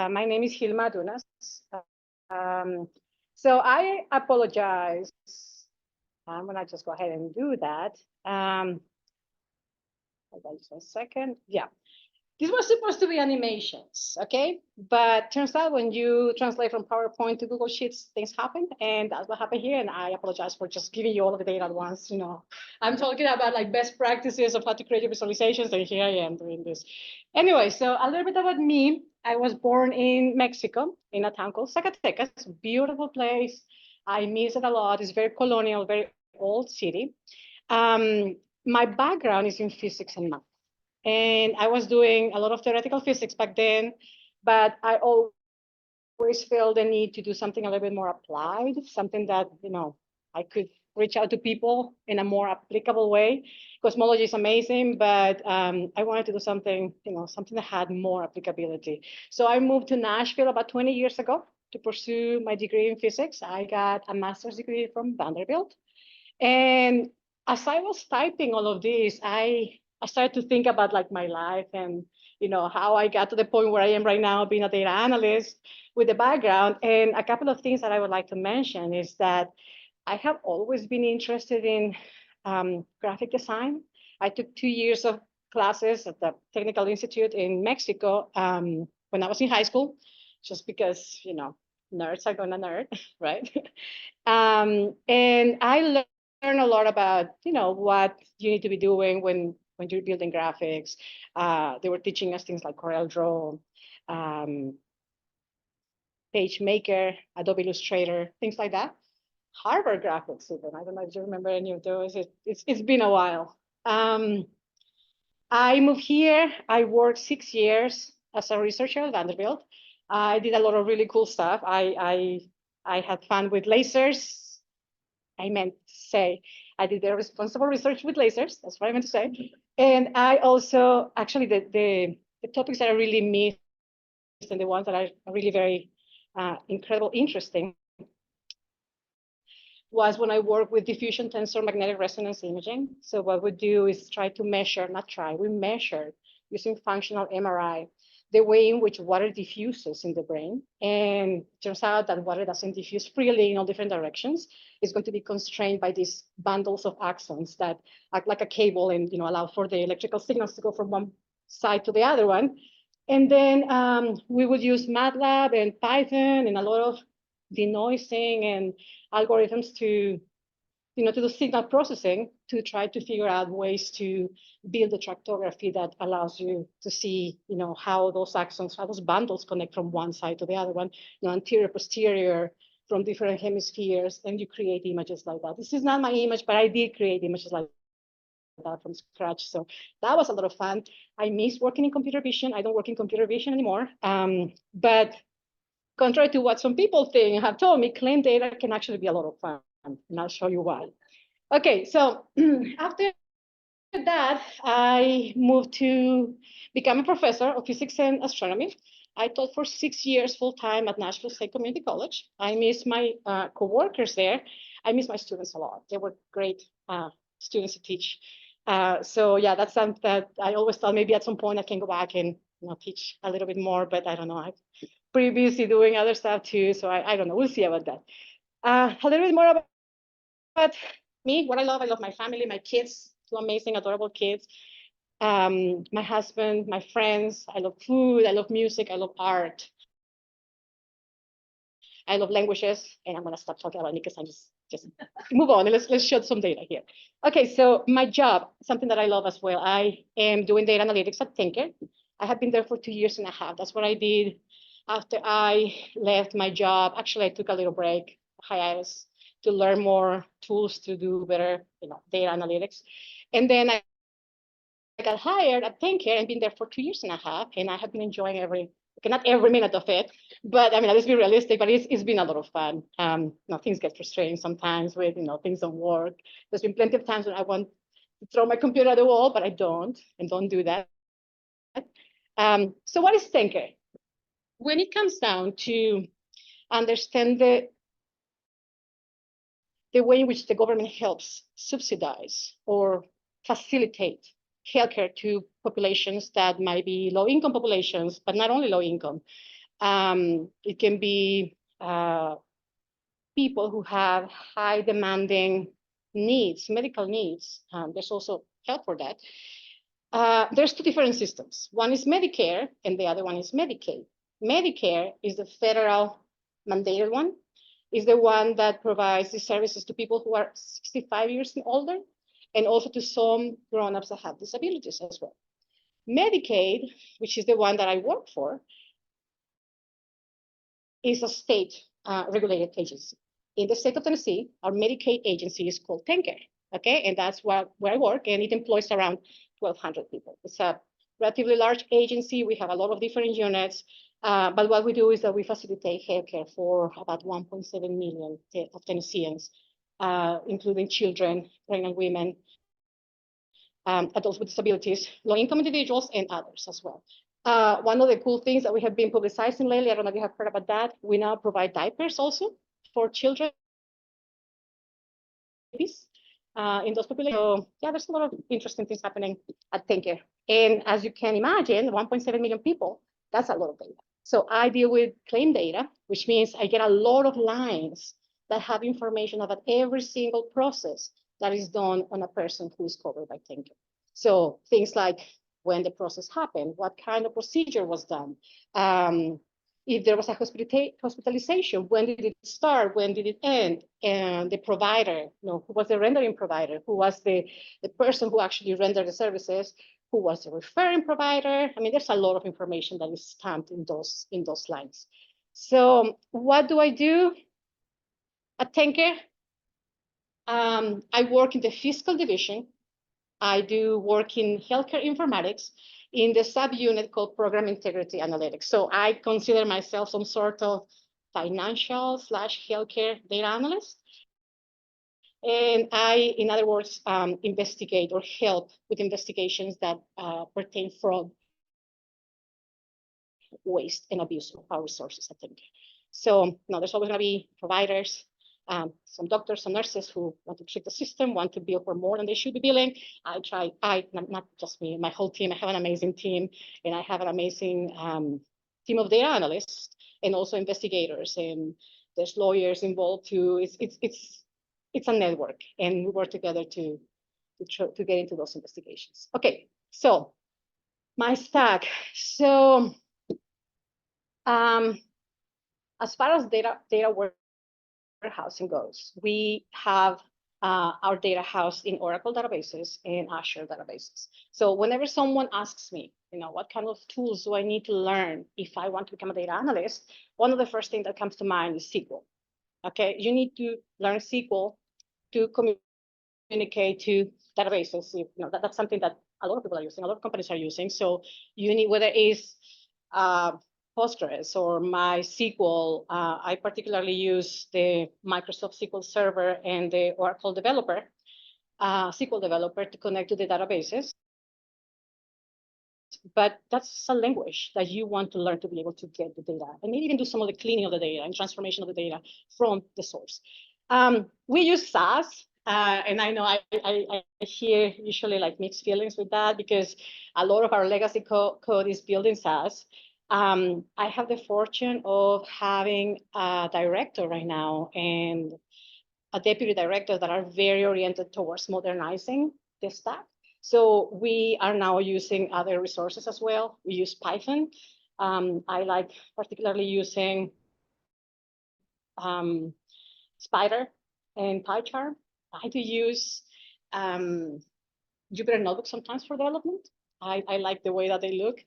My name is Gilma Adunas. So I apologize. I'm gonna just go ahead and do that. Hold on just 1 second. Yeah. These were supposed to be animations, okay? But turns out when you translate from PowerPoint to Google Sheets, things happen, and that's what happened here. And I apologize for just giving you all of the data at once. I'm talking about like best practices of how to create your visualizations, and here I am doing this. Anyway, so a little bit about me. I was born in Mexico, in a town called Zacatecas, beautiful place. I miss it a lot. It's very colonial, very old city. My background is in physics and math. And I was doing a lot of theoretical physics back then, but I always felt the need to do something a little bit more applied, something that, I could reach out to people in a more applicable way. Cosmology is amazing, but I wanted to do something, something that had more applicability. So I moved to Nashville about 20 years ago to pursue my degree in physics. I got a master's degree from Vanderbilt. And as I was typing all of this, I started to think about like my life and how I got to the point where I am right now, being a data analyst with a background. And a couple of things that I would like to mention is that I have always been interested in graphic design. I took 2 years of classes at the Technical Institute in Mexico when I was in high school, just because nerds are gonna nerd, right? And I learned a lot about what you need to be doing when you're building graphics. They were teaching us things like CorelDRAW, PageMaker, Adobe Illustrator, things like that. Harvard graphics even. I don't know if you remember any of those. It's been a while. I moved here. I worked 6 years as a researcher at Vanderbilt. I did a lot of really cool stuff. I had fun with lasers. I meant to say I did the responsible research with lasers. That's what I meant to say. And I also, actually, the topics that I really missed and the ones that are really very incredible, interesting, was when I work with diffusion tensor magnetic resonance imaging. So what we do is we measure using functional MRI the way in which water diffuses in the brain. And it turns out that water doesn't diffuse freely in all different directions. It's going to be constrained by these bundles of axons that act like a cable and allow for the electrical signals to go from one side to the other one. And then we would use MATLAB and Python and a lot of denoising and algorithms to do signal processing to try to figure out ways to build a tractography that allows you to see, how those axons, how those bundles connect from one side to the other one, anterior, posterior, from different hemispheres, and you create images like that. This is not my image, but I did create images like that from scratch. So that was a lot of fun. I miss working in computer vision. I don't work in computer vision anymore. But contrary to what some people think and have told me, clean data can actually be a lot of fun. And I'll show you why. Okay, so after that, I moved to become a professor of physics and astronomy. I taught for 6 years full-time at Nashville State Community College. I miss my co-workers there. I miss my students a lot. They were great students to teach. So yeah, that's something that I always thought maybe at some point I can go back and teach a little bit more, but I don't know. I'm pretty busy doing other stuff too, so I don't know. We'll see about that. A little bit more about me, what I love my family, my kids, two amazing, adorable kids, my husband, my friends. I love food, I love music, I love art. I love languages, and I'm gonna stop talking about it because I'm just move on and let's show some data here. Okay, so my job, something that I love as well. I am doing data analytics at TennCare. I have been there for 2 years and a half. That's what I did after I left my job. Actually, I took a little break, hiatus, to learn more tools to do better, data analytics. And then I got hired at TennCare and been there for 2 years and a half, and I have been enjoying not every minute of it, but I mean, let's be realistic, but it's been a lot of fun. Things get frustrating sometimes with, things don't work. There's been plenty of times when I want to throw my computer at the wall, but I don't do that. So what is TennCare? When it comes down to understand the way in which the government helps subsidize or facilitate healthcare to populations that might be low-income populations, but not only low-income, It can be people who have high demanding needs, medical needs. There's also help for that. There's two different systems. One is Medicare and the other one is Medicaid. Medicare is the federal mandated one, is the one that provides the services to people who are 65 years and older, and also to some grown-ups that have disabilities as well. Medicaid, which is the one that I work for, is a state regulated agency. In the state of Tennessee, our Medicaid agency is called TennCare, okay? And that's where I work, and it employs around 1,200 people. It's a relatively large agency. We have a lot of different units, but what we do is that we facilitate healthcare for about 1.7 million of Tennesseans, including children, pregnant women, adults with disabilities, low-income individuals, and others as well. One of the cool things that we have been publicizing lately, I don't know if you have heard about that, we now provide diapers also for children in those populations. So yeah, there's a lot of interesting things happening at TennCare. And as you can imagine, 1.7 million people, that's a lot of data. So I deal with claim data, which means I get a lot of lines that have information about every single process that is done on a person who is covered by TennCare. So things like when the process happened, what kind of procedure was done, if there was a hospitalization, when did it start, when did it end, and the provider, who was the rendering provider, who was the person who actually rendered the services, who was the referring provider. I mean, there's a lot of information that is stamped in those lines. So what do I do at TennCare? I work in the fiscal division. I do work in healthcare informatics in the subunit called Program Integrity Analytics. So I consider myself some sort of financial / healthcare data analyst. And I, in other words, investigate or help with investigations that pertain fraud, waste, and abuse of our resources, I think. So there's always going to be providers, some doctors, some nurses who want to trick the system, want to bill for more than they should be billing. Not just me, my whole team. I have an amazing team, and I have an amazing team of data analysts and also investigators, and there's lawyers involved too. It's a network, and we work together to get into those investigations. Okay, so my stack. So as far as data warehousing goes, we have our data housed in Oracle databases and Azure databases. So whenever someone asks me, what kind of tools do I need to learn if I want to become a data analyst, one of the first things that comes to mind is SQL. Okay, you need to learn SQL to communicate to databases. That's something that a lot of people are using, a lot of companies are using. So you need, whether it's Postgres or MySQL. I particularly use the Microsoft SQL Server and the Oracle developer, SQL developer, to connect to the databases. But that's a language that you want to learn to be able to get the data and maybe even do some of the cleaning of the data and transformation of the data from the source. We use SAS, and I know I hear usually like mixed feelings with that because a lot of our legacy code is built in SAS. I have the fortune of having a director right now and a deputy director that are very oriented towards modernizing the stack. So we are now using other resources as well. We use Python. I like particularly using Spider and PyCharm. I do use Jupyter Notebook sometimes for development. I like the way that they look.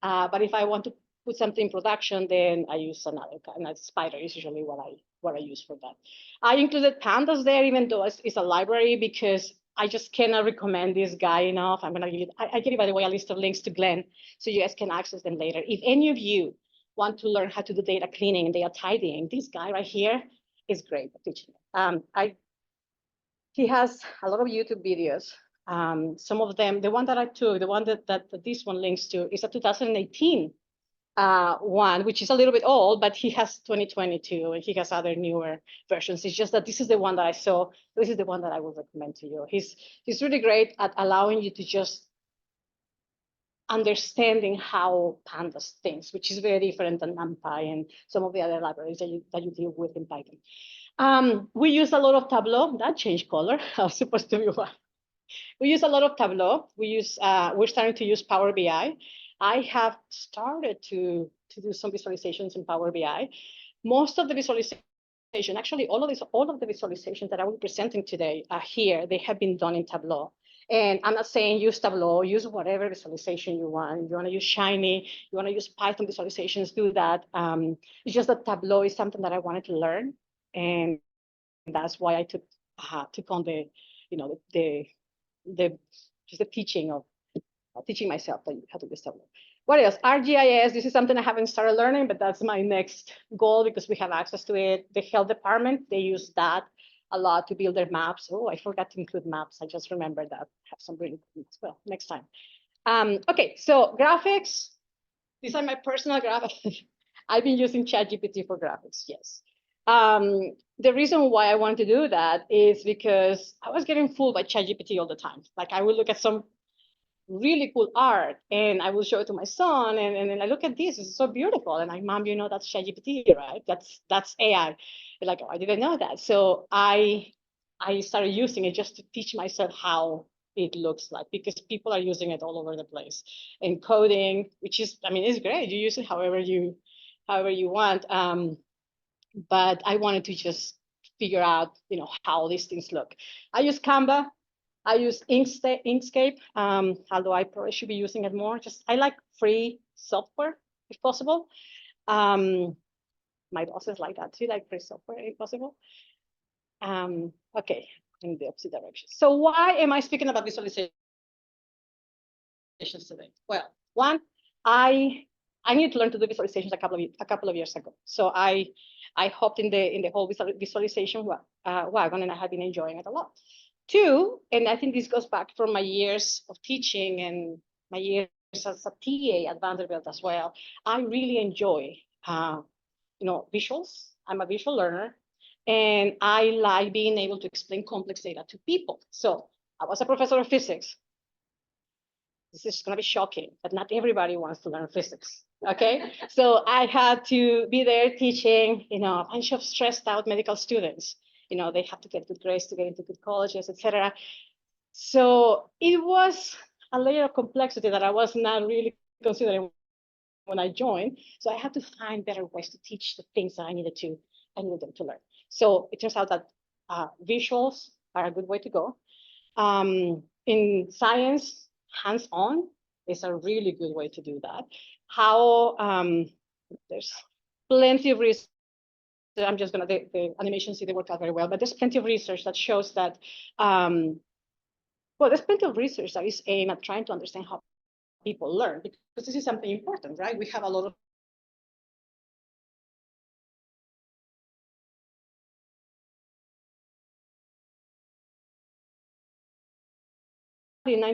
But if I want to put something in production, then I use another kind. Spider is usually what I use for that. I included pandas there, even though it's a library, because I just cannot recommend this guy enough. I'm gonna give you, I give you, by the way, a list of links to Glenn, so you guys can access them later. If any of you want to learn how to do data cleaning and data tidying, this guy right here is great at teaching it. He has a lot of YouTube videos. Some of them, the one that I took, the one that this one links to, is a 2018 one, which is a little bit old, but he has 2022 and he has other newer versions. It's just that this is the one that I saw. This is the one that I would recommend to you. He's really great at allowing you to just understanding how pandas thinks, which is very different than NumPy and some of the other libraries that you deal with in Python. We use a lot of Tableau. That changed color. I was supposed to be white. We use a lot of Tableau. We're starting to use Power BI. I have started to do some visualizations in Power BI. Most of the visualization, actually all of the visualizations that I will be presenting today here, they have been done in Tableau. And I'm not saying use Tableau, use whatever visualization you want. If you want to use Shiny, you want to use Python visualizations, do that. It's just that Tableau is something that I wanted to learn. And that's why I took on the teaching of teaching myself how to use Tableau. What else? ArcGIS, this is something I haven't started learning, but that's my next goal because we have access to it. The health department, they use that a lot to build their maps. Oh, I forgot to include maps. I just remembered that. I have some really good maps. Well, next time. Okay, so graphics. These are my personal graphics. I've been using ChatGPT for graphics, yes. The reason why I wanted to do that is because I was getting fooled by ChatGPT all the time. Like I would look at some really cool art and I will show it to my son and then I look at this, it's so beautiful. And I'm, Mom, you know, that's ChatGPT, right? That's AI. They're like, oh, I didn't know that. So I started using it just to teach myself how it looks like, because people are using it all over the place. And coding, which is, I mean, it's great. You use it however you want. But I wanted to just figure out, you know, how these things look. I use Canva. I use Inkscape, although I probably should be using it more. I like free software, if possible. My bosses like that too, like free software, if possible. Okay, in the opposite direction. So why am I speaking about visualizations today? Well, one, I needed to learn to do visualizations a couple of years ago. So I hopped in the whole visualization wagon, and I have been enjoying it a lot. Two, and I think this goes back from my years of teaching and my years as a TA at Vanderbilt as well. I really enjoy, visuals. I'm a visual learner, and I like being able to explain complex data to people. So I was a professor of physics. This is going to be shocking, but not everybody wants to learn physics. Okay, so I had to be there teaching, a bunch of stressed out medical students. They have to get good grades to get into good colleges, etc. So it was a layer of complexity that I was not really considering when I joined. So I had to find better ways to teach the things that I needed them to learn. So it turns out that visuals are a good way to go. In science, hands-on is a really good way to do that. There's plenty of research. I'm just going to, the animations, they work out very well, but there's plenty of research that shows that, there's plenty of research that is aimed at trying to understand how people learn, because this is something important, right? We have a lot of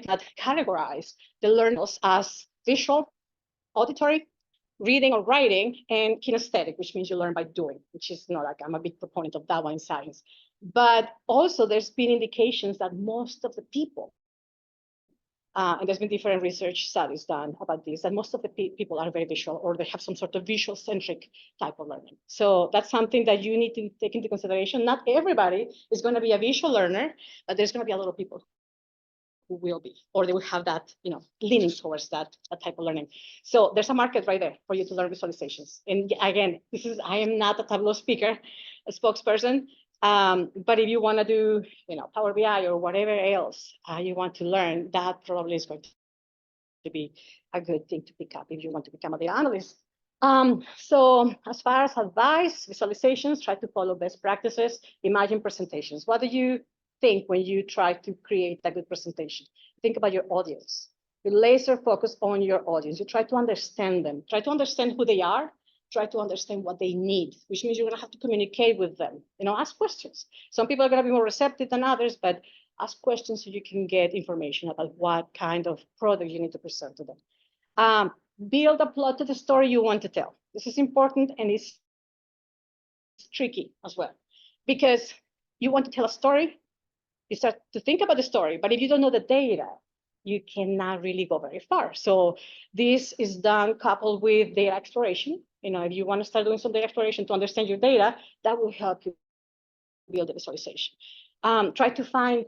that categorize the learners as visual, auditory, reading or writing, and kinesthetic, which means you learn by doing, which is not like I'm a big proponent of that one in science. But also there's been indications that most of the people, and there's been different research studies done about this, that most of the people are very visual, or they have some sort of visual-centric type of learning. So that's something that you need to take into consideration. Not everybody is going to be a visual learner, but there's going to be a lot of people who will be, or they will have that, leaning towards that type of learning. So there's a market right there for you to learn visualizations. And again, I am not a Tableau speaker, a spokesperson, but if you want to do, Power BI or whatever else you want to learn, that probably is going to be a good thing to pick up if you want to become a data analyst. So as far as advice, visualizations, try to follow best practices, imagine presentations. What do you think when you try to create a good presentation? Think about your audience. You laser focus on your audience. You try to understand them. Try to understand who they are. Try to understand what they need, which means you're going to have to communicate with them. Ask questions. Some people are going to be more receptive than others, but ask questions so you can get information about what kind of product you need to present to them. Build a plot to the story you want to tell. This is important, and it's tricky as well, because you want to tell a story. You start to think about the story, but if you don't know the data, you cannot really go very far. So this is done coupled with data exploration. If you want to start doing some data exploration to understand your data, that will help you build the visualization. Try to find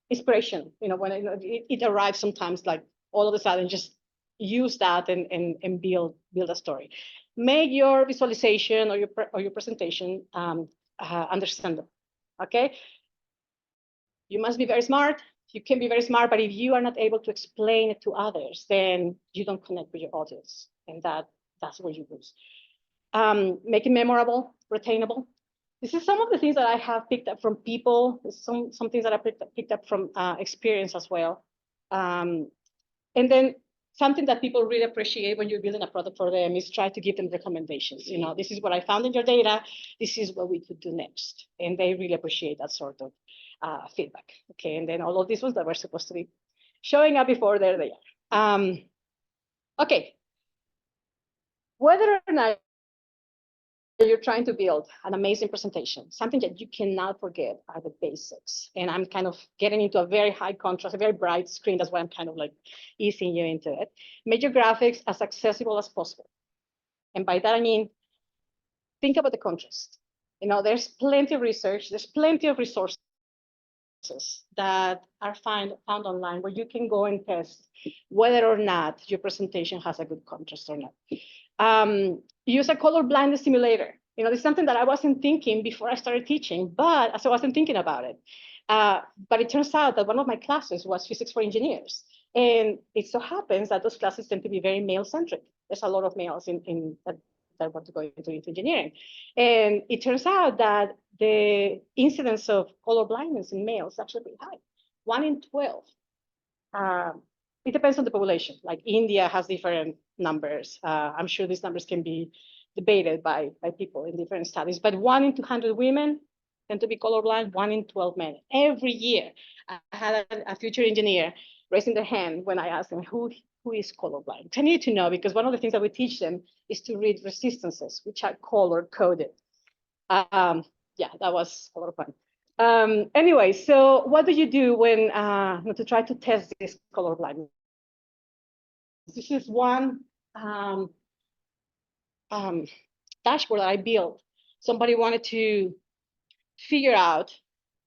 inspiration. When it arrives sometimes, like all of a sudden, just use that and build a story. Make your visualization or your presentation understandable. Okay. You must be very smart. You can be very smart, but if you are not able to explain it to others, then you don't connect with your audience, and that's where you lose. Make it memorable, retainable. This is some of the things that I have picked up from people. Some things that I picked up from experience as well. And then something that people really appreciate when you're building a product for them is try to give them recommendations. This is what I found in your data. This is what we could do next. And they really appreciate that sort of feedback. Okay, and then all of these ones that were supposed to be showing up before, there they are. Okay, whether or not you're trying to build an amazing presentation, something that you cannot forget are the basics. And I'm kind of getting into a very high contrast, a very bright screen. That's why I'm kind of like easing you into it. Make your graphics as accessible as possible. And by that, I mean, think about the contrast. There's plenty of research, there's plenty of resources that are found online where you can go and test whether or not your presentation has a good contrast or not. Use a color blindness simulator. It's something that I wasn't thinking before I started teaching, but as I wasn't thinking about it. But it turns out that one of my classes was physics for engineers. And it so happens that those classes tend to be very male-centric. There's a lot of males that want to go into engineering. And it turns out that the incidence of color blindness in males is actually pretty high, 1 in 12. It depends on the population. Like India has different numbers. I'm sure these numbers can be debated by people in different studies, but 1 in 200 women tend to be colorblind, 1 in 12 men. Every year, I had a future engineer raising their hand when I asked them who is colorblind. I need to know, because one of the things that we teach them is to read resistances, which are color coded. Yeah, that was a lot of fun. Anyway, so what do you do when to try to test this colorblindness? This is one dashboard that I built. Somebody wanted to figure out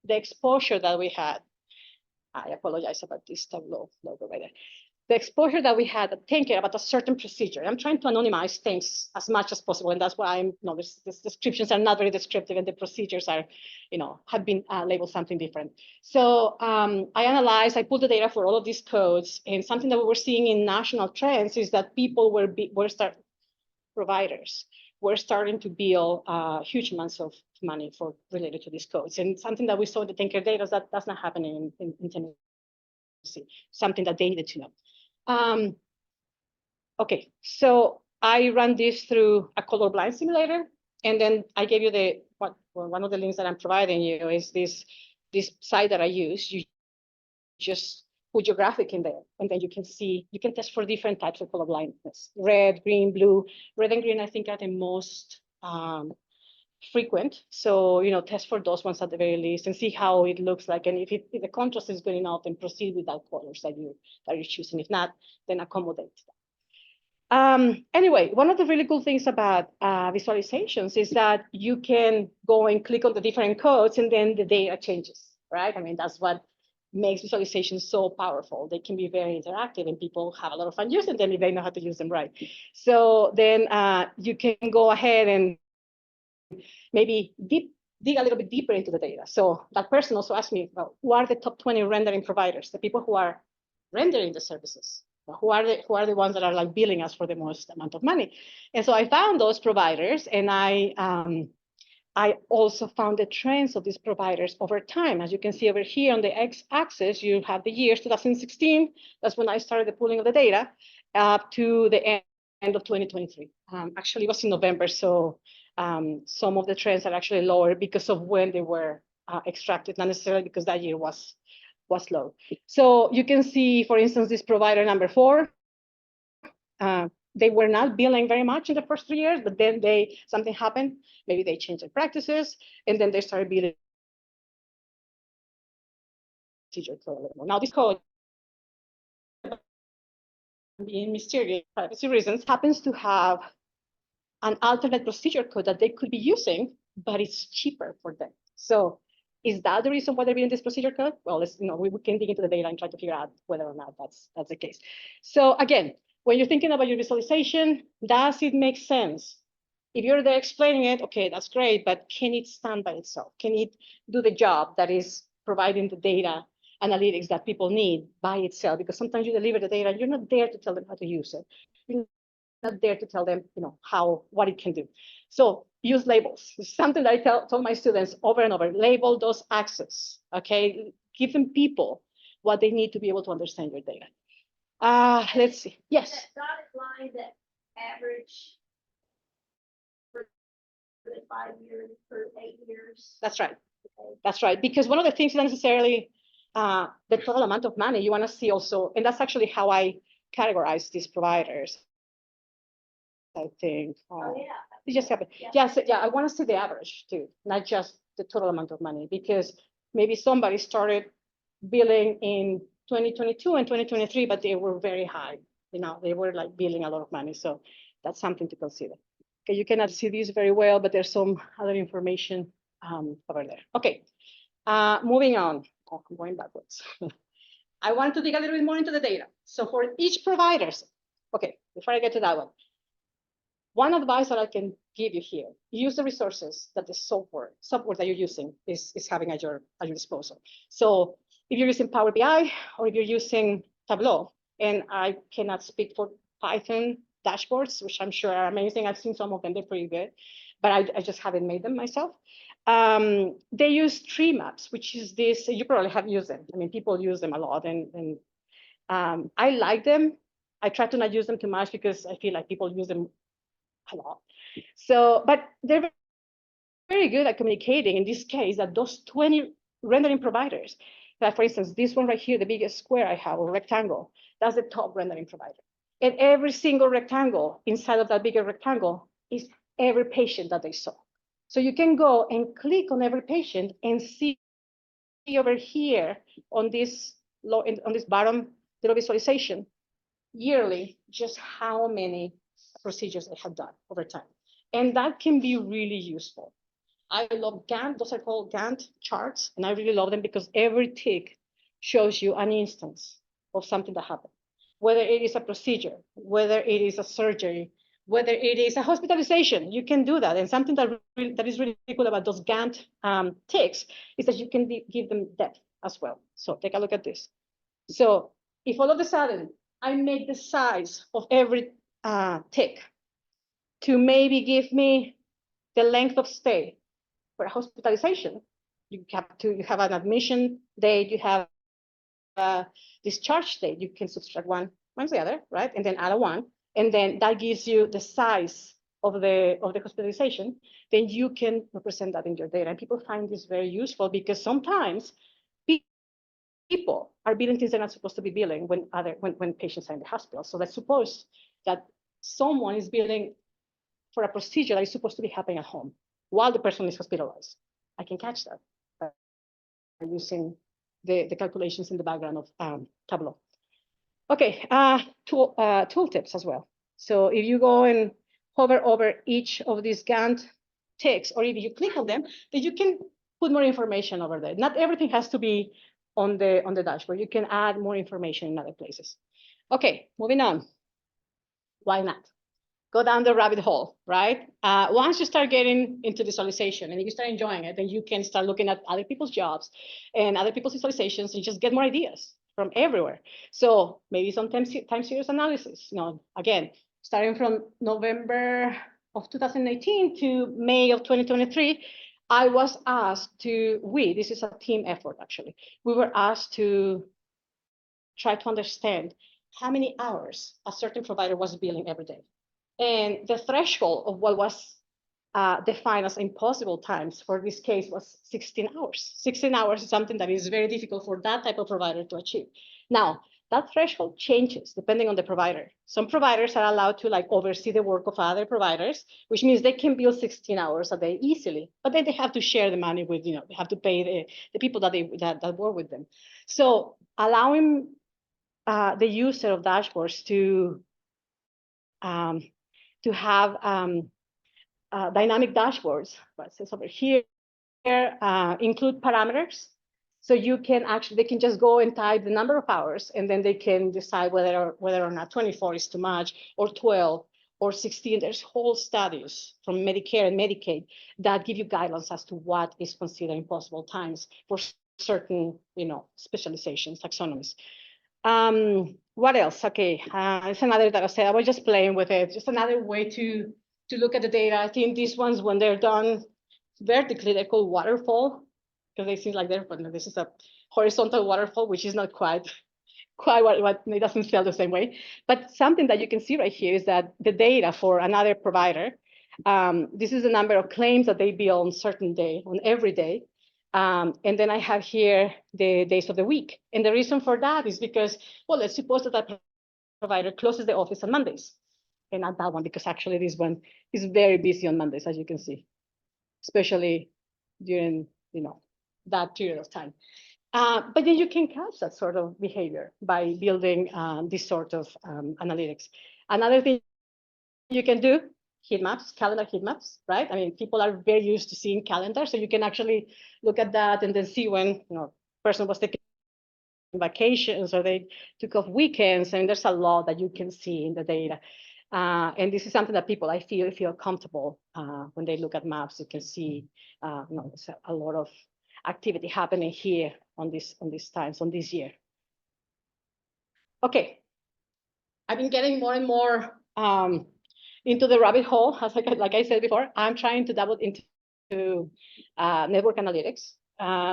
the exposure that we had. I apologize about this tableau logo right there. The exposure that we had at TennCare about a certain procedure. I'm trying to anonymize things as much as possible, and that's why these descriptions are not very descriptive, and the procedures are, have been labeled something different. So I pulled the data for all of these codes, and something that we were seeing in national trends is that people providers were starting to bill huge amounts of money related to these codes. And something that we saw in the TennCare data is that that's not happening in Tennessee, something that they needed to know. Okay, so I ran this through a colorblind simulator, and then I gave you one of the links that I'm providing you is this site that I use. You just put your graphic in there, and then you can test for different types of color blindness: red, green, blue. Red and green, I think, are the most frequent. So, test for those ones at the very least and see how it looks like. And if the contrast is good enough, then proceed with that colors that you're choosing. If not, then accommodate that. Anyway, one of the really cool things about visualizations is that you can go and click on the different codes, and then the data changes, right? I mean, that's what makes visualizations so powerful. They can be very interactive, and people have a lot of fun using them if they know how to use them right. So then you can go ahead and maybe dig a little bit deeper into the data. So that person also asked me, well, who are the top 20 rendering providers, the people who are rendering the services? Who are the ones that are like billing us for the most amount of money? And so I found those providers, and I also found the trends of these providers over time. As you can see over here on the x-axis, you have the years 2016. That's when I started the pooling of the data, up to the end of 2023. Actually, it was in November, so some of the trends are actually lower because of when they were extracted, not necessarily because that year was low. So you can see, for instance, this provider number 4. They were not billing very much in the first 3 years, but then something happened. Maybe they changed their practices, and then they started billing. Now this code being mysterious, privacy reasons, happens to have an alternate procedure code that they could be using, but it's cheaper for them. So is that the reason why they're using this procedure code? Well, we can dig into the data and try to figure out whether or not that's the case. So again, when you're thinking about your visualization, does it make sense? If you're there explaining it, okay, that's great, but can it stand by itself? Can it do the job that is providing the data analytics that people need by itself? Because sometimes you deliver the data, you're not there to tell them how to use it. You're not there to tell them, what it can do. So use labels. It's something that I told my students over and over. Label those axes, okay? Give them people what they need to be able to understand your data. Let's see. Yes. That dotted line, that average for the 5 years, for 8 years. That's right. Okay. That's right. Because one of the things is not necessarily the total amount of money. You want to see also, and that's actually how I categorize these providers. I think. Oh, yeah. It just happened. Yeah, I want to see the average too, not just the total amount of money, because maybe somebody started billing in 2022 and 2023, but they were very high. They were like billing a lot of money. So that's something to consider. Okay, you cannot see this very well, but there's some other information over there. Okay, moving on. Oh, I'm going backwards. I want to dig a little bit more into the data. So for each providers, okay, before I get to that one advice that I can give you here, use the resources that the software that you're using is having at your disposal. So if you're using Power BI or if you're using Tableau, and I cannot speak for Python dashboards, which I'm sure are amazing. I've seen some of them, they're pretty good, but I just haven't made them myself. They use tree maps, which is this, you probably have used them. I mean, people use them a lot, and I like them. I try to not use them too much because I feel like people use them a lot. So, but they're very good at communicating in this case that those 20 rendering providers, that for instance, this one right here, the biggest square I have, or rectangle, that's the top rendering provider. And every single rectangle inside of that bigger rectangle is every patient that they saw. So you can go and click on every patient and see over here on this bottom little visualization yearly, just how many procedures they have done over time. And that can be really useful. I love Gantt, those are called Gantt charts, and I really love them because every tick shows you an instance of something that happened, whether it is a procedure, whether it is a surgery, whether it is a hospitalization, you can do that. And something that is really cool about those Gantt ticks is that you can give them depth as well. So take a look at this. So if all of a sudden I make the size of every tick to maybe give me the length of stay for hospitalization, you have an admission date, you have a discharge date, you can subtract one's the other, right? And then add a one, and then that gives you the size of the hospitalization. Then you can represent that in your data. And people find this very useful because sometimes people are billing things they're not supposed to be billing when patients are in the hospital. So let's suppose that someone is billing for a procedure that is supposed to be happening at home while the person is hospitalized. I can catch that by using the calculations in the background of Tableau. Okay, tool tips as well. So if you go and hover over each of these Gantt ticks, or if you click on them, then you can put more information over there. Not everything has to be on the dashboard. You can add more information in other places. Okay, moving on. Why not? Go down the rabbit hole, right? Once you start getting into visualization and you start enjoying it, then you can start looking at other people's jobs and other people's visualizations and just get more ideas from everywhere. So maybe some time series analysis. Again, starting from November of 2018 to May of 2023, I was asked this is a team effort actually. We were asked to try to understand how many hours a certain provider was billing every day. And the threshold of what was defined as impossible times for this case was 16 hours. 16 hours is something that is very difficult for that type of provider to achieve. Now, that threshold changes depending on the provider. Some providers are allowed to oversee the work of other providers, which means they can bill 16 hours a day easily, but then they have to share the money with, they have to pay the people that work with them. So allowing the user of dashboards to have dynamic dashboards. What says over here, include parameters. So you can actually, they can just go and type the number of hours, and then they can decide whether or not 24 is too much, or 12, or 16. There's whole studies from Medicare and Medicaid that give you guidelines as to what is considered impossible times for certain, specializations, taxonomies. What else? Okay, it's another data set. I was just playing with it. Just another way to look at the data. I think these ones, when they're done vertically, they're called waterfall, because they seem like they're, but no, this is a horizontal waterfall, which is not quite what it doesn't feel the same way. But something that you can see right here is that the data for another provider, this is the number of claims that they bill on certain day, on every day. And then I have here the days of the week. And the reason for that is because, well, let's suppose that that provider closes the office on Mondays. And not that one, because actually this one is very busy on Mondays, as you can see, especially during, that period of time. But then you can catch that sort of behavior by building this sort of analytics. Another thing you can do, heat maps, calendar heat maps, right? I mean, people are very used to seeing calendars, so you can actually look at that and then see when, person was taking vacations or they took off weekends. I mean, there's a lot that you can see in the data. And this is something that people, I feel comfortable when they look at maps. You can see, there's a lot of activity happening here on these times, on this year. Okay, I've been getting more and more into the rabbit hole. As like I said before, I'm trying to dabble into network analytics.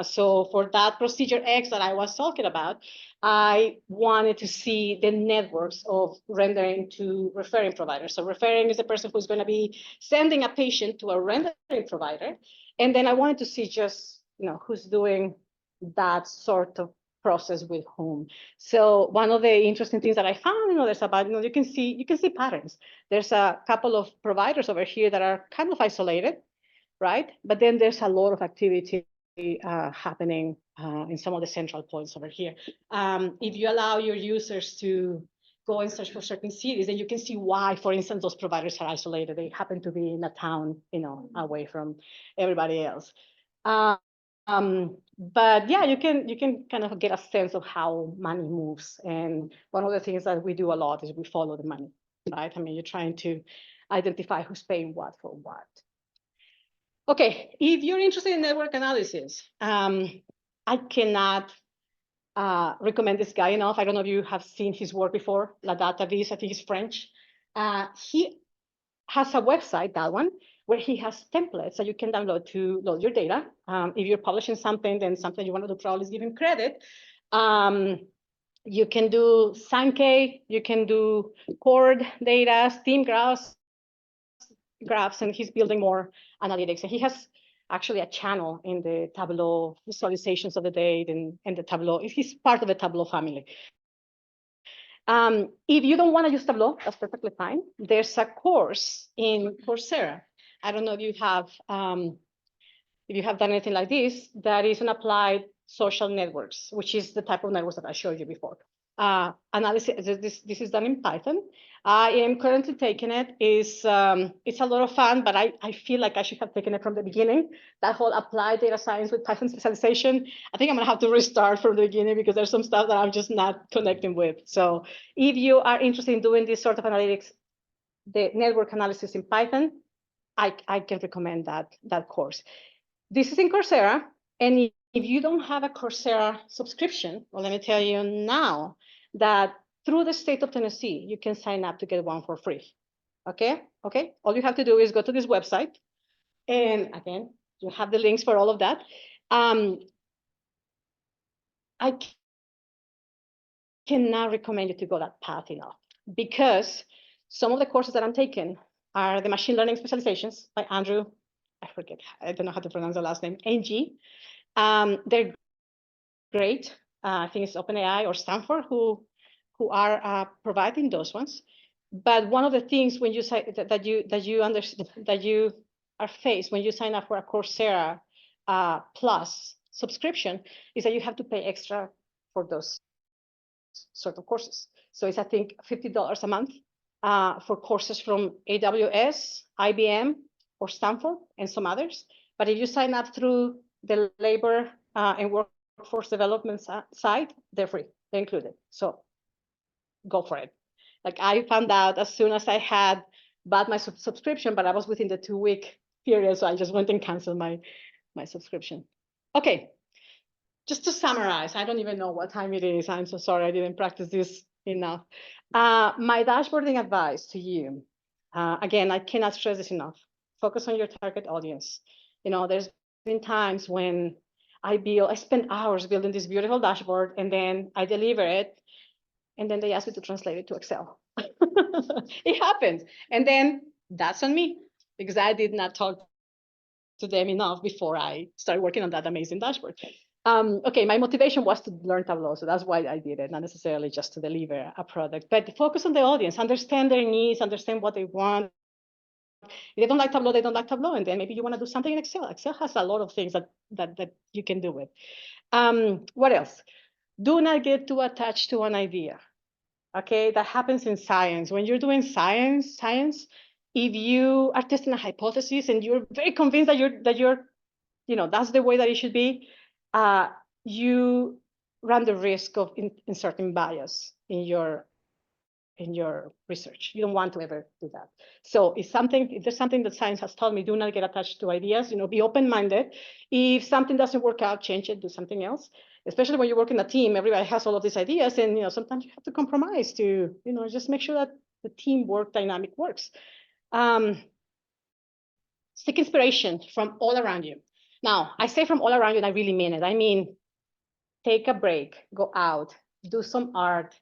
So for that procedure X that I was talking about, I wanted to see the networks of rendering to referring providers. So referring is the person who's going to be sending a patient to a rendering provider. And then I wanted to see just, who's doing that sort of process with whom. So one of the interesting things that I found, there's about, you can see patterns. There's a couple of providers over here that are kind of isolated, right? But then there's a lot of activity happening in some of the central points over here. If you allow your users to go and search for certain cities, then you can see why, for instance, those providers are isolated. They happen to be in a town, away from everybody else. But yeah, you can kind of get a sense of how money moves. And one of the things that we do a lot is we follow the money, right? I mean, you're trying to identify who's paying what for what. Okay, if you're interested in network analysis, I cannot recommend this guy enough. I don't know if you have seen his work before, La Data Vis, I think he's French. He has a website, that one, where he has templates that you can download to load your data. If you're publishing something, then something you want to do probably is give him credit. You can do Sankey, you can do cord data, steam graphs, and he's building more analytics. And he has actually a channel in the Tableau visualizations of the data and the Tableau. He's part of the Tableau family. If you don't want to use Tableau, that's perfectly fine. There's a course in Coursera. I don't know if you have done anything like this. That is an applied social networks, which is the type of networks that I showed you before. Analysis. This is done in Python. I am currently taking it. It's a lot of fun, but I feel like I should have taken it from the beginning. That whole applied data science with Python specialization. I think I'm gonna have to restart from the beginning because there's some stuff that I'm just not connecting with. So if you are interested in doing this sort of analytics, the network analysis in Python, I can recommend that course. This is in Coursera, and if you don't have a Coursera subscription, well, let me tell you now that through the state of Tennessee, you can sign up to get one for free. Okay. All you have to do is go to this website, and again, you have the links for all of that. I cannot recommend you to go that path enough, because some of the courses that I'm taking are the machine learning specializations by Andrew. I don't know how to pronounce the last name, NG. They're great. I think it's OpenAI or Stanford who are providing those ones. But one of the things when you say that you are faced when you sign up for a Coursera Plus subscription is that you have to pay extra for those sort of courses. So it's, I think, $50 a month for courses from AWS, IBM, or Stanford, and some others. But if you sign up through the labor and workforce development side, they're free, they're included. So go for it. Like I found out as soon as I had bought my subscription, but I was within the 2-week period, so I just went and canceled my subscription. Okay, just to summarize, I don't even know what time it is. I'm so sorry, I didn't practice this enough. My dashboarding advice to you, again, I cannot stress this enough. Focus on your target audience. You know, there's been times when I spend hours building this beautiful dashboard, and then I deliver it, and then they ask me to translate it to Excel. It happens. And then that's on me, because I did not talk to them enough before I started working on that amazing dashboard. Okay, my motivation was to learn Tableau, so that's why I did it, not necessarily just to deliver a product, but focus on the audience, understand their needs, understand what they want. If they don't like Tableau, they don't like Tableau, and then maybe you want to do something in Excel. Excel has a lot of things that you can do with. What else? Do not get too attached to an idea. Okay, that happens in science. When you're doing science, if you are testing a hypothesis and you're very convinced that you're, that's the way that it should be, you run the risk of inserting bias in your research. You don't want to ever do that. So if there's something that science has taught me, do not get attached to ideas, be open-minded. If something doesn't work out, change it, do something else. Especially when you work in a team, everybody has all of these ideas, and sometimes you have to compromise to, just make sure that the teamwork dynamic works. Seek inspiration from all around you. Now, I say from all around you, and I really mean it. I mean, take a break, go out, do some art,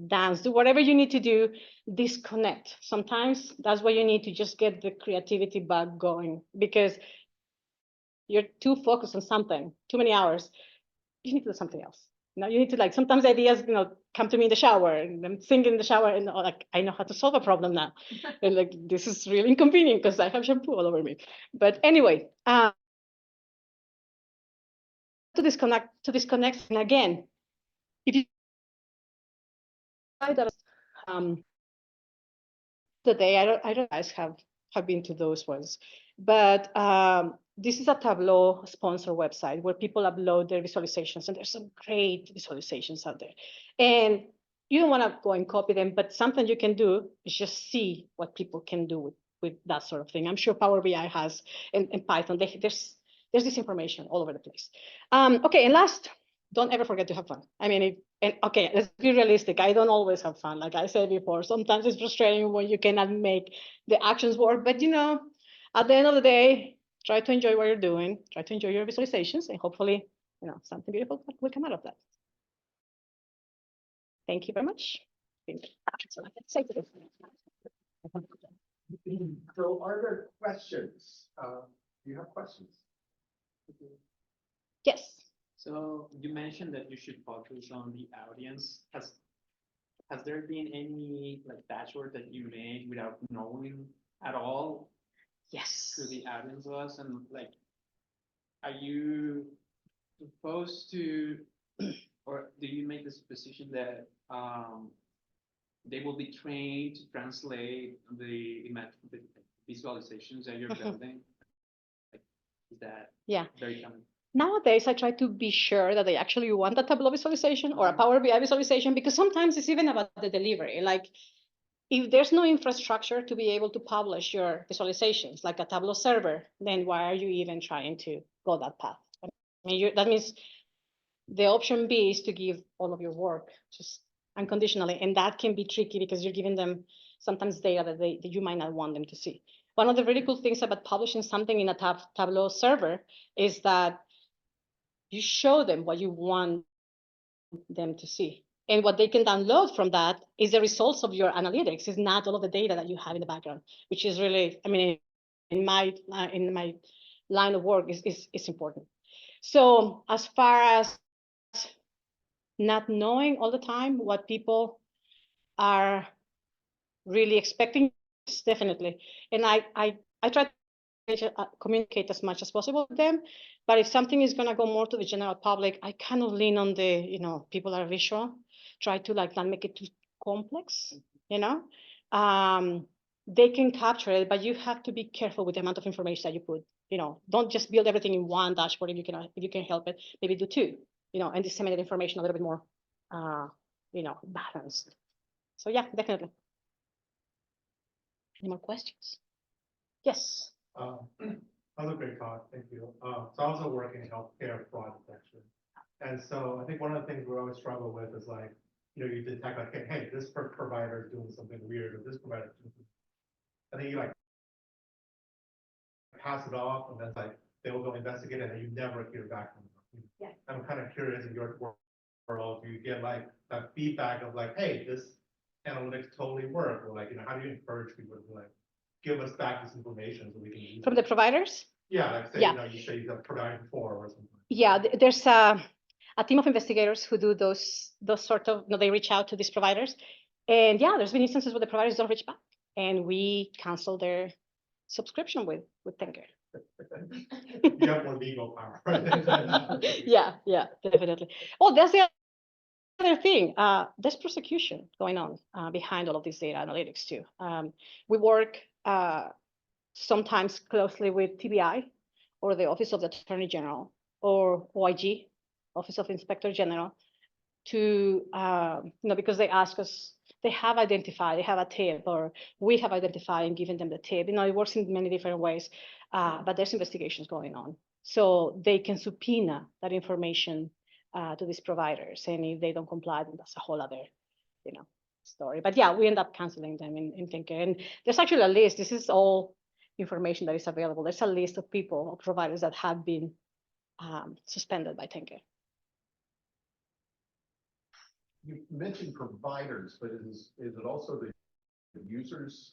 dance, do whatever you need to do, disconnect. Sometimes that's what you need to just get the creativity bug going, because you're too focused on something, too many hours. You need to do something else. You need to, sometimes ideas, come to me in the shower, and I'm singing in the shower, and I know how to solve a problem now. And this is really inconvenient because I have shampoo all over me. But anyway, to disconnect, and again, if you that the day, I don't guys have been to those ones, but this is a Tableau sponsor website where people upload their visualizations, and there's some great visualizations out there. And you don't want to go and copy them, but something you can do is just see what people can do with that sort of thing. I'm sure Power BI has, and Python, there's this information all over the place. Okay, and last, don't ever forget to have fun. I mean, okay, let's be realistic. I don't always have fun. Like I said before, sometimes it's frustrating when you cannot make the actions work. But at the end of the day, try to enjoy what you're doing. Try to enjoy your visualizations, and hopefully, something beautiful will come out of that. Thank you very much. So I can say to this. So are there questions? Do you have questions? Yes. So you mentioned that you should focus on the audience. Has there been any dashboard that you made without knowing at all Yes. who the audience was, and are you supposed to, or do you make this position that they will be trained to translate the visualizations that you're building? Is that very common? Nowadays, I try to be sure that they actually want a Tableau visualization or a Power BI visualization, because sometimes it's even about the delivery. If there's no infrastructure to be able to publish your visualizations, like a Tableau server, then why are you even trying to go that path? I mean, that means the option B is to give all of your work just unconditionally, and that can be tricky because you're giving them sometimes data that you might not want them to see. One of the really cool things about publishing something in a Tableau server is that you show them what you want them to see. And what they can download from that is the results of your analytics. It's not all of the data that you have in the background, which is really, I mean, in my line of work is important. So as far as not knowing all the time what people are really expecting, definitely. And I try to communicate as much as possible with them. But if something is going to go more to the general public, I kind of lean on the, people are visual. try to like not make it too complex, you know. They can capture it, but you have to be careful with the amount of information that you put. You know, don't just build everything in one dashboard if you can help it. Maybe do two, you know, and disseminate information a little bit more, you know, balanced. So yeah, definitely. Any more questions? Yes. Another great talk, thank you. So I also work in healthcare fraud detection. And so I think one of the things we always struggle with is like, you know, you detect like, hey, this provider is doing something weird, or this provider is doing something. And then you like pass it off, and then like they will go investigate it, and you never hear back from them. Yeah. I'm kind of curious in your world, do you get like that feedback of like, hey, this analytics totally work, or like, you know, how do you encourage people to like give us back this information so we can use From it? the providers? Yeah, like say, Yeah. you know, you say you have provided before or something. Yeah, there's a team of investigators who do those sort of, you know, they reach out to these providers. And yeah, there's been instances where the providers don't reach back, and we cancel their subscription with TennCare. You have more legal power. Yeah, definitely. Oh, that's the other thing. There's prosecution going on behind all of these data analytics too. We work sometimes closely with TBI or the Office of the Attorney General or OIG, Office of Inspector General, to you know, because they ask us, they have identified, they have a tip, or we have identified and given them the tip. You know, it works in many different ways, but there's investigations going on. So they can subpoena that information to these providers, and if they don't comply, then that's a whole other, you know, story. But yeah, we end up canceling them in TennCare. And there's actually a list. This is all information that is available. There's a list of people, of providers that have been suspended by TennCare. You mentioned providers, but is it also the users?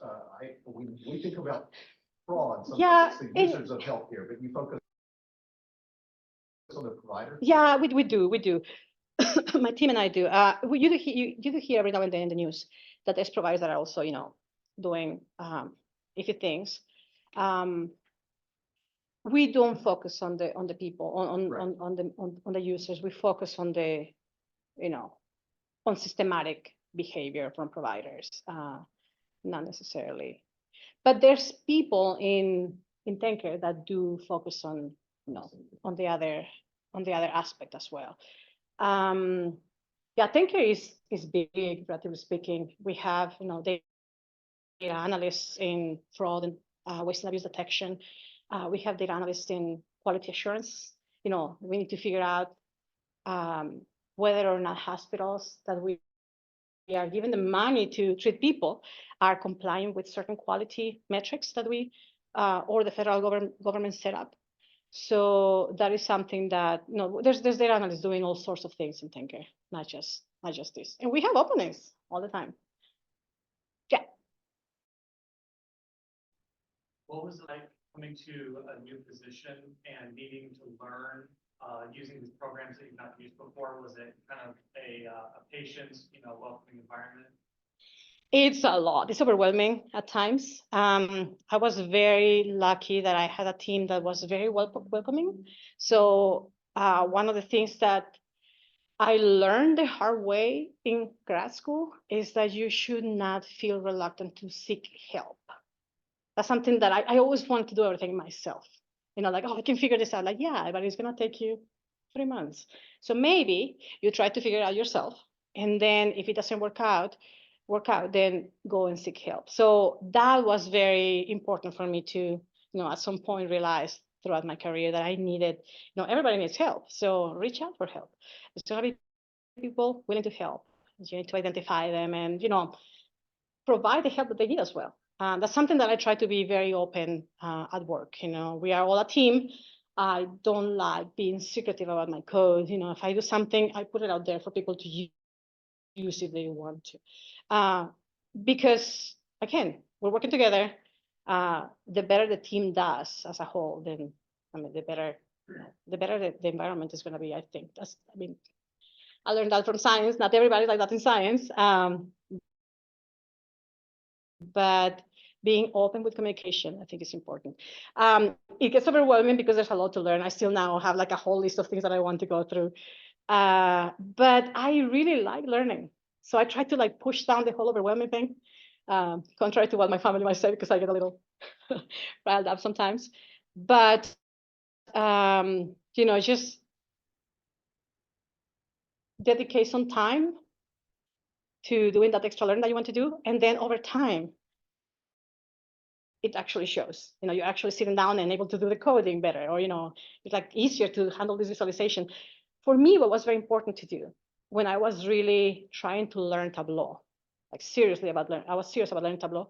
We think about fraud, Yeah, sometimes it's the users of healthcare, but you focus on the provider? Yeah, we do. My team and I do. You do hear every now and then in the news that there's providers that are also, you know, doing iffy things. We don't focus on the people, on the users. We focus on the, you know, on systematic behavior from providers, not necessarily. But there's people in TennCare that do focus on, you know, on the other aspect as well. Yeah, TennCare is big, relatively speaking. We have, you know, data analysts in fraud and waste and abuse detection. We have data analysts in quality assurance. You know, we need to figure out whether or not hospitals that we are giving the money to treat people are complying with certain quality metrics that we or the federal government set up. So that is something that, you know, there's data analysts doing all sorts of things in TennCare, not just this. And we have openings all the time. Yeah. What was it like coming to a new position and needing to learn using these programs that you've not used before? Was it kind of a patience, you know, welcoming environment? It's a lot. It's overwhelming at times. I was very lucky that I had a team that was very welcoming. So one of the things that I learned the hard way in grad school is that you should not feel reluctant to seek help. That's something that I always wanted to do everything myself. You know, like, oh, I can figure this out. Like, yeah, but it's going to take you 3 months. So maybe you try to figure it out yourself. And then if it doesn't work out, then go and seek help. So that was very important for me to, you know, at some point realize throughout my career that I needed, you know, everybody needs help. So reach out for help. There's going to be people willing to help. You need to identify them and, you know, provide the help that they need as well. That's something that I try to be very open at work. You know, we are all a team. I don't like being secretive about my code. You know, if I do something, I put it out there for people to use if they want to. Because again, we're working together. The better the team does as a whole, then I mean, the better the environment is going to be. I think I learned that from science. Not everybody's like that in science. But being open with communication, I think is important. It gets overwhelming because there's a lot to learn. I still now have like a whole list of things that I want to go through. But I really like learning. So I try to like push down the whole overwhelming thing, contrary to what my family might say, because I get a little riled up sometimes. But, just dedicate some time to doing that extra learning that you want to do. And then over time, it actually shows. You're actually sitting down and able to do the coding better, or, it's like easier to handle this visualization. For me, what was very important to do when I was really trying to learn Tableau, like seriously about learning, I was serious about learning Tableau,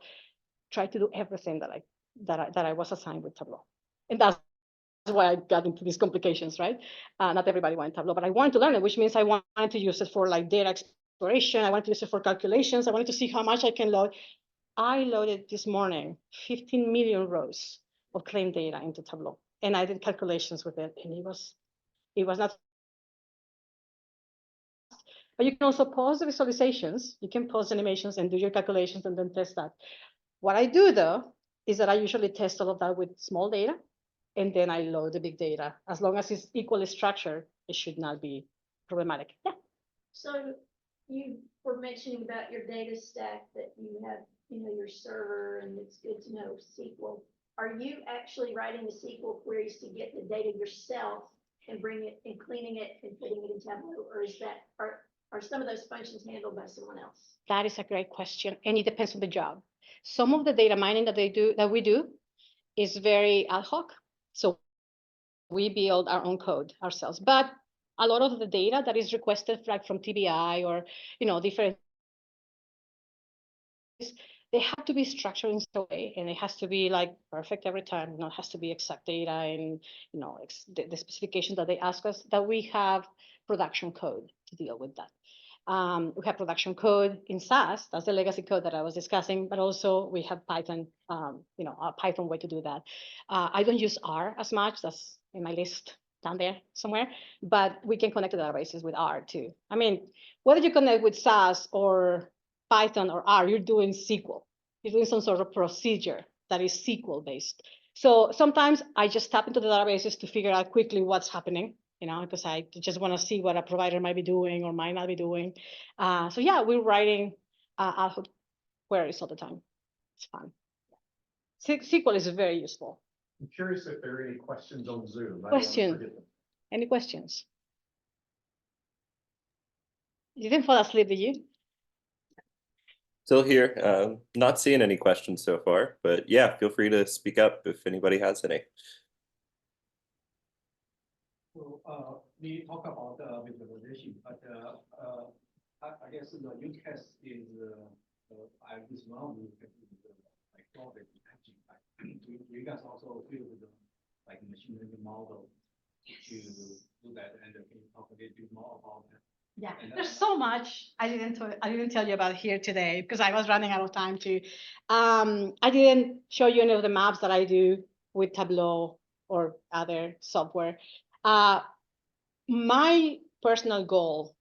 try to do everything that I was assigned with Tableau. And that's why I got into these complications, right? Not everybody wanted Tableau, but I wanted to learn it, which means I wanted to use it for like data exploration. I wanted to use it for calculations. I wanted to see how much I can load. I loaded this morning 15 million rows of claim data into Tableau, and I did calculations with it, and it was not. But you can also pause the visualizations. You can pause animations and do your calculations and then test that. What I do though is that I usually test all of that with small data, and then I load the big data. As long as it's equally structured, it should not be problematic. Yeah. So you were mentioning about your data stack that you have, your server, and it's good to know SQL. Are you actually writing the SQL queries to get the data yourself and bring it and cleaning it and putting it in Tableau, or are some of those functions handled by someone else? That is a great question, and it depends on the job. Some of the data mining that we do is very ad hoc. So we build our own code ourselves, but a lot of the data that is requested like from TBI or different, they have to be structured in some way, and it has to be like perfect every time. It has to be exact data and the specification that they ask us. That we have production code to deal with that. We have production code in SAS. That's the legacy code that I was discussing, but also we have Python, a Python way to do that. I don't use R as much. That's in my list down there somewhere, but we can connect the databases with R too. I mean, whether you connect with SAS or Python or R, you're doing SQL. You're doing some sort of procedure that is SQL based. So sometimes I just tap into the databases to figure out quickly what's happening, because I just want to see what a provider might be doing or might not be doing. So yeah, we're writing ad hoc queries all the time. It's fun. SQL is very useful. I'm curious if there are any questions on Zoom. I don't want to Question. forget them. Any questions? You didn't fall asleep, did you? Still here. Not seeing any questions so far, but yeah, feel free to speak up if anybody has any. So we talk about visualization, but I guess the use case is I this one use case is like product packaging. Do you guys also build the like machine learning model to do that, and can you talk a little bit more about that? Yeah, there's so much I didn't tell you about here today because I was running out of time too. I didn't show you any of the maps that I do with Tableau or other software. My personal goal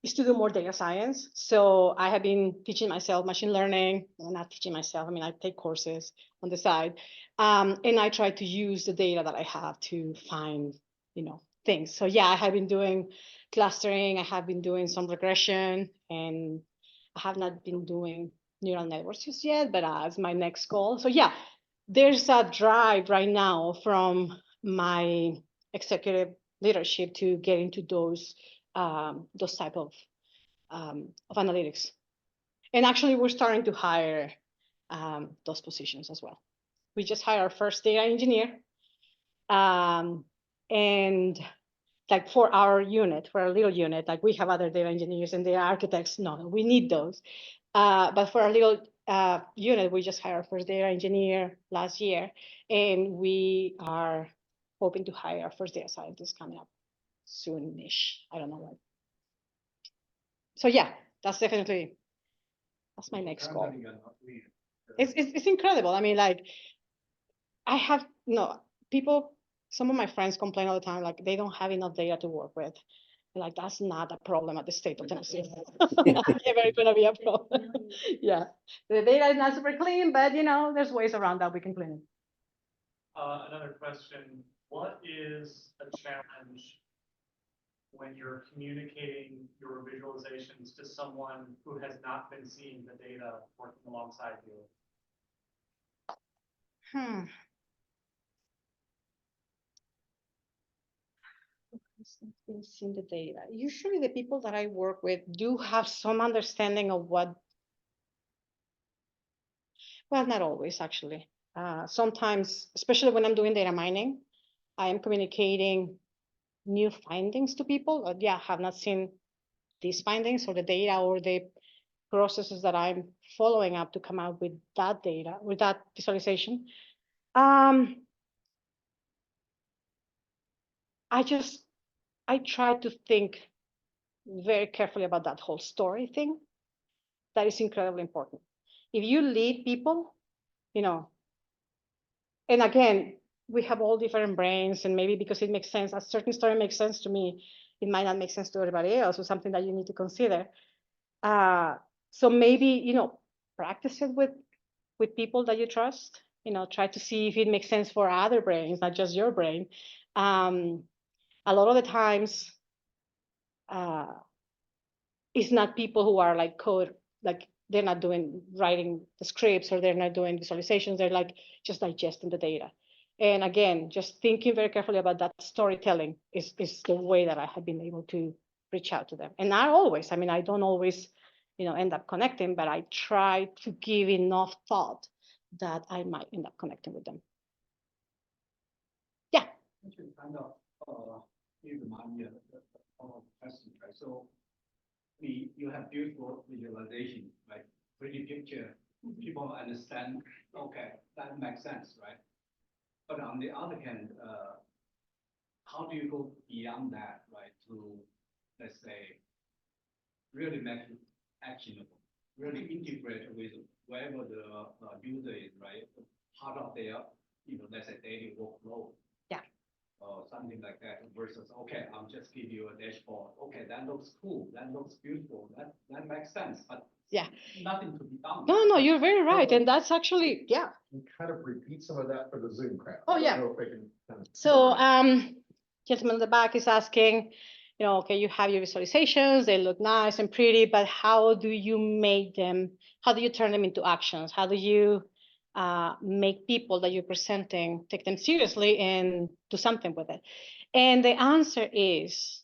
is to do more data science. So I have been teaching myself machine learning. Well, not teaching myself. I mean, I take courses on the side, and I try to use the data that I have to find, things. So yeah, I have been doing clustering. I have been doing some regression, and I have not been doing neural networks just yet, but it's my next goal. So yeah, there's a drive right now from my executive leadership to get into those type of analytics. And actually, we're starting to hire those positions as well. We just hired our first data engineer. And like for our unit, for our little unit, like we have other data engineers and data architects. No, we need those. But for our little unit, we just hired our first data engineer last year. And we are hoping to hire our first data scientist coming up soonish. I don't know when. So yeah, that's my next goal. It's incredible. I mean, like I have people. Some of my friends complain all the time, like they don't have enough data to work with. Like that's not a problem at the state of Tennessee. Not ever gonna be a problem. Yeah, the data is not super clean, but there's ways around that we can clean it. Another question: what is a challenge when you're communicating your visualizations to someone who has not been seeing the data working alongside you? Hmm. Been seeing the data. Usually the people that I work with do have some understanding of what, well, not always actually. Sometimes, especially when I'm doing data mining, I am communicating new findings to people. Yeah, have not seen these findings or the data or the processes that I'm following up to come out with that data, with that visualization. I try to think very carefully about that whole story thing. That is incredibly important. If you lead people, you know, and again, we have all different brains, and maybe because it makes sense, a certain story makes sense to me, it might not make sense to everybody else, or something that you need to consider. So maybe, practice it with people that you trust, try to see if it makes sense for other brains, not just your brain. A lot of the times, it's not people who are like code, like they're not writing the scripts or they're not doing visualizations. They're like just digesting the data. And again, just thinking very carefully about that storytelling is the way that I have been able to reach out to them. And not always, I don't always, end up connecting, but I try to give enough thought that I might end up connecting with them. Yeah. Actually, kind of, you remind me of a question, right? So you have beautiful visualization, right? Pretty picture, people understand, okay, that makes sense, right? But on the other hand, how do you go beyond that, right? To, let's say, really make it actionable, really integrate with wherever the user is, right? Part of their, let's say daily workflow. Yeah. Or something like that versus, okay, I'll just give you a dashboard. Okay, that looks cool. That looks beautiful. That makes sense, but Yeah, nothing to be done. no, you're very right. And that's actually, yeah. You kind of repeat some of that for the Zoom crowd. Oh, I don't yeah. know if they can kind of- So, gentleman in the back is asking, okay, you have your visualizations, they look nice and pretty, but how do you how do you turn them into actions? How do you make people that you're presenting take them seriously and do something with it? And the answer is,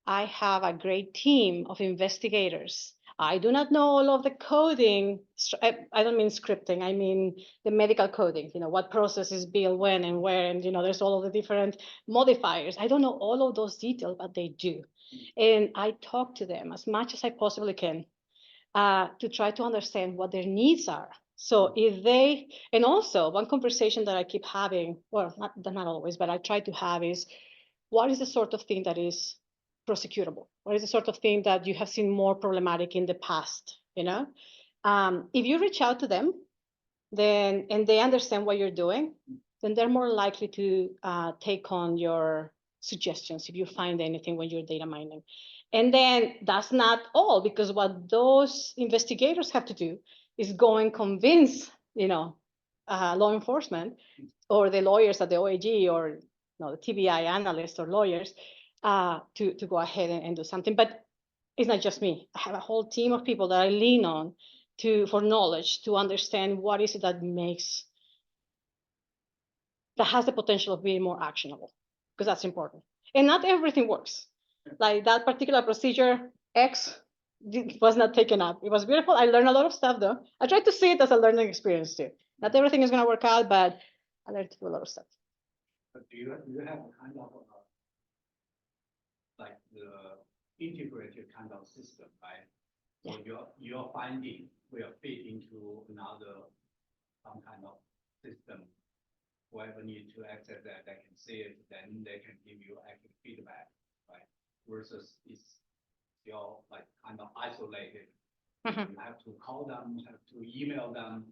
I have a great team of investigators. I do not know all of the coding. I don't mean scripting. I mean the medical coding, what process is built when and where, and, there's all of the different modifiers. I don't know all of those details, but they do. And I talk to them as much as I possibly can to try to understand what their needs are. So and also one conversation that I keep having, well, not always, but I try to have is, what is the sort of thing that is prosecutable? What is the sort of thing that you have seen more problematic in the past? If you reach out to them, and they understand what you're doing, then they're more likely to take on your suggestions if you find anything when you're data mining. And then that's not all, because what those investigators have to do is go and convince, law enforcement or the lawyers at the OAG or the TBI analysts or lawyers to go ahead and do something. But it's not just me. I have a whole team of people that I lean on for knowledge, to understand what is it that has the potential of being more actionable, because that's important. And not everything works. Like that particular procedure X was not taken up. It was beautiful. I learned a lot of stuff though. I tried to see it as a learning experience too. Not everything is going to work out, but I learned to do a lot of stuff. But do you have a kind of like the integrated kind of system, right? So your finding will fit into another some kind of system. Whoever needs to access that, they can see it, then they can give you actual feedback, right? Versus it's you're like kind of isolated. You have to call them, have to email them,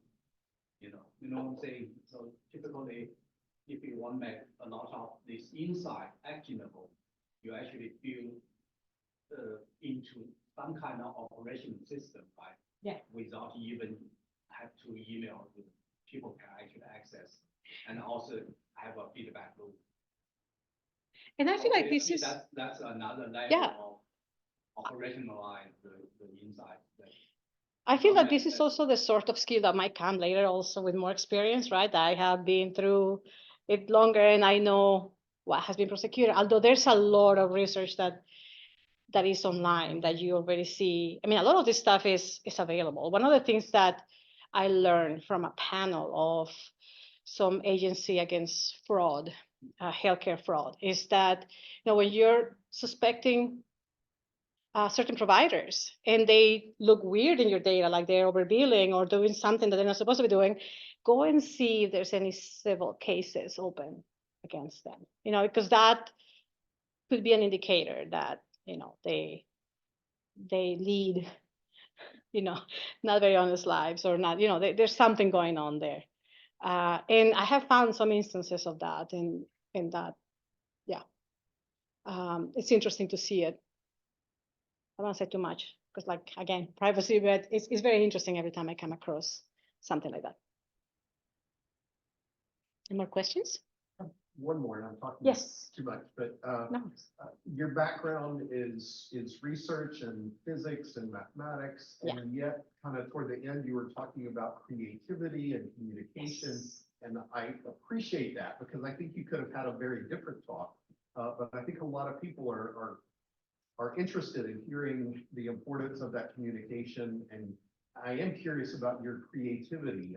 you know what I'm saying? So typically, if you want to make a lot of this insight actionable, you actually build into some kind of operation system, right? Yeah. Without even have to email, people can actually access and also have a feedback loop. And I feel like Okay, this is, That's another level Yeah. of operationalize the insight. I feel that Okay, this is also the sort of skill that might come later also with more experience, right? I have been through it longer and I know what has been prosecuted, although there's a lot of research that is online that you already see. I mean, a lot of this stuff is available. One of the things that I learned from a panel of some agency against fraud, healthcare fraud, is that when you're suspecting certain providers and they look weird in your data, like they're overbilling or doing something that they're not supposed to be doing, go and see if there's any civil cases open against them, because that could be an indicator that, they lead, not very honest lives or not, there's something going on there. And I have found some instances of that and that, yeah. It's interesting to see it. I don't want to say too much because, like, again, privacy, but it's very interesting every time I come across something like that. Any more questions? One more, and I'm talking Yes. too much, but No. your background is research and physics and mathematics, Yeah. and yet kind of toward the end, you were talking about creativity and communication. Yes. And I appreciate that because I think you could have had a very different talk. But I think a lot of people are interested in hearing the importance of that communication. And I am curious about your creativity,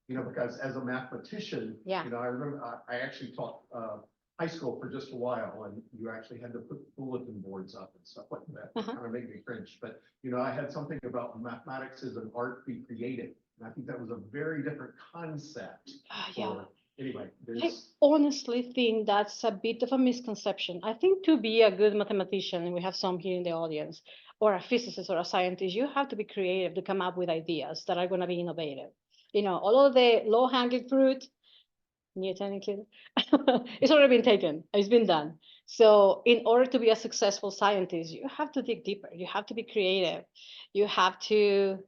because as a mathematician, Yeah. I remember I actually taught high school for just a while, and you actually had to put bulletin boards up and stuff like that. That kind of made me cringe. But, I had something about mathematics as an art be creative. And I think that was a very different concept. Yeah. Anyway, I honestly think that's a bit of a misconception. I think to be a good mathematician, and we have some here in the audience, or a physicist or a scientist, you have to be creative to come up with ideas that are going to be innovative. All of the low-hanging fruit, Newton included, it's already been taken. It's been done. So in order to be a successful scientist, you have to dig deeper. You have to be creative. You have to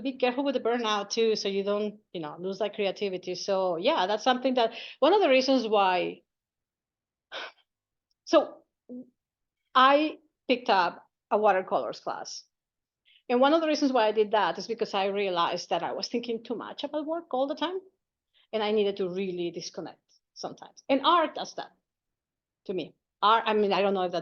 be careful with the burnout too, so you don't, lose that creativity. So yeah, that's something that one of the reasons why. So I picked up a watercolors class. And one of the reasons why I did that is because I realized that I was thinking too much about work all the time. And I needed to really disconnect sometimes. And art does that to me. Art, I mean, I don't know if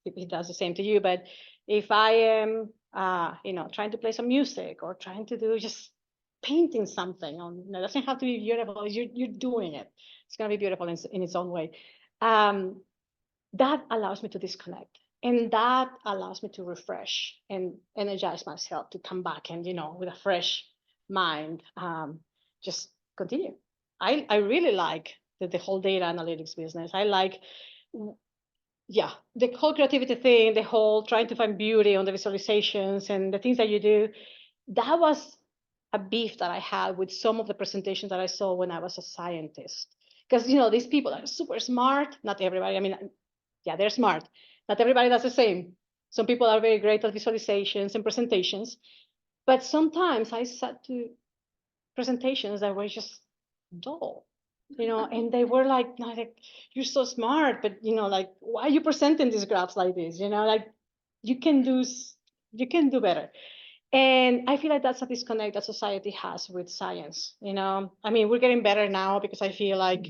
if it does the same to you, but if I am, trying to play some music or trying to do just painting something it doesn't have to be beautiful. You're doing it. It's going to be beautiful in its own way. That allows me to disconnect. And that allows me to refresh and energize myself to come back and, with a fresh mind, just continue. I really like the whole data analytics business. I like, the whole creativity thing, the whole trying to find beauty on the visualizations and the things that you do. That was a beef that I had with some of the presentations that I saw when I was a scientist. Because, these people are super smart. Not everybody. I mean, yeah, they're smart. Not everybody does the same. Some people are very great at visualizations and presentations. But sometimes I sat to presentations that were just dull, and they were like, you're so smart, but like, why are you presenting these graphs like this? Like you can do better. And I feel like that's a disconnect that society has with science. I mean, we're getting better now because I feel like,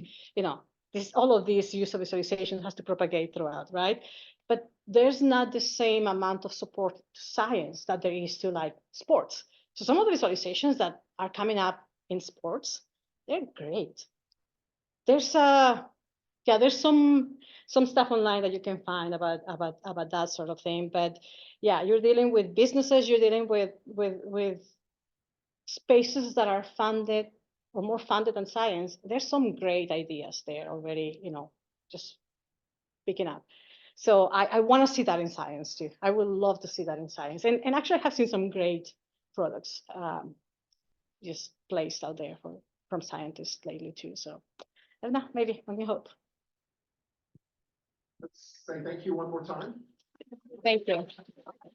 all of these use of visualization has to propagate throughout, right? But there's not the same amount of support to science that there is to like sports. So some of the visualizations that are coming up in sports, they're great. There's some stuff online that you can find about that sort of thing. But yeah, you're dealing with businesses, you're dealing with spaces that are funded or more funded than science. There's some great ideas there already, just picking up. So I want to see that in science too. I would love to see that in science. And actually I have seen some great products just placed out there from scientists lately too. So I don't know, maybe, let me hope. Let's say thank you one more time. Thank you.